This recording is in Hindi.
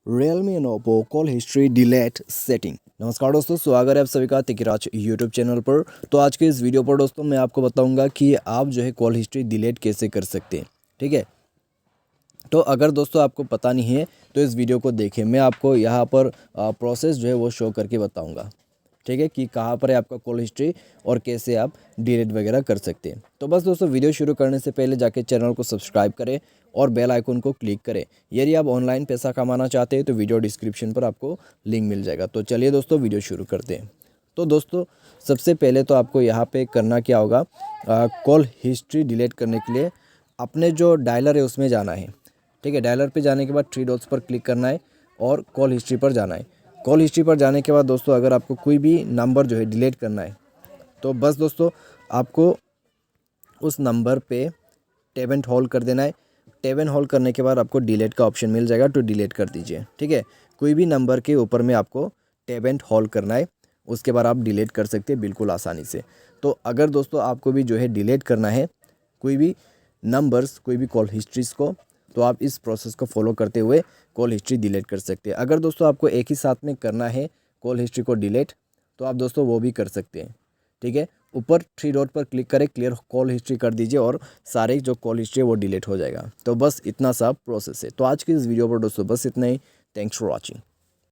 Realme and Oppo call history delete setting. नमस्कार दोस्तों, स्वागत है आप सभी का तिकराज यूट्यूब चैनल पर। तो आज के इस वीडियो पर दोस्तों मैं आपको बताऊंगा कि आप जो है कॉल हिस्ट्री डिलीट कैसे कर सकते हैं। ठीक है, तो अगर दोस्तों आपको पता नहीं है तो इस वीडियो को देखें, मैं आपको यहाँ पर प्रोसेस जो है वो शो करके बताऊँगा। ठीक है, कि कहाँ पर है आपका कॉल हिस्ट्री और कैसे आप डिलीट वगैरह कर सकते हैं। तो बस दोस्तों वीडियो शुरू करने से पहले जाके चैनल को सब्सक्राइब करें और बेल आइकन को क्लिक करें। यदि आप ऑनलाइन पैसा कमाना चाहते हैं तो वीडियो डिस्क्रिप्शन पर आपको लिंक मिल जाएगा। तो चलिए दोस्तों वीडियो शुरू करते हैं। तो दोस्तों सबसे पहले तो आपको यहाँ पे करना क्या होगा, कॉल हिस्ट्री डिलीट करने के लिए अपने जो डायलर है उसमें जाना है। ठीक है, डायलर पे जाने के बाद थ्री डॉट्स पर क्लिक करना है और कॉल हिस्ट्री पर जाना है। कॉल हिस्ट्री पर जाने के बाद दोस्तों अगर आपको कोई भी नंबर जो है डिलीट करना है तो बस दोस्तों आपको उस नंबर पे टैब एंड होल्ड कर देना है। टैब एंड होल्ड करने के बाद आपको डिलीट का ऑप्शन मिल जाएगा, तो डिलीट कर दीजिए। ठीक है, कोई भी नंबर के ऊपर में आपको टैब एंड होल्ड करना है, उसके बाद आप डिलीट कर सकते हैं बिल्कुल आसानी से। तो अगर दोस्तों आपको भी जो है डिलीट करना है कोई भी नंबर्स, कोई भी कॉल हिस्ट्रीज़ को, तो आप इस प्रोसेस को फॉलो करते हुए कॉल हिस्ट्री डिलीट कर सकते हैं। अगर दोस्तों आपको एक ही साथ में करना है कॉल हिस्ट्री को डिलीट, तो आप दोस्तों वो भी कर सकते हैं। ठीक है, ऊपर थ्री डॉट पर क्लिक करें, क्लियर कॉल हिस्ट्री कर दीजिए और सारे जो कॉल हिस्ट्री है वो डिलीट हो जाएगा। तो बस इतना सा प्रोसेस है। तो आज की इस वीडियो पर दोस्तों बस इतना ही। Thanks for watching.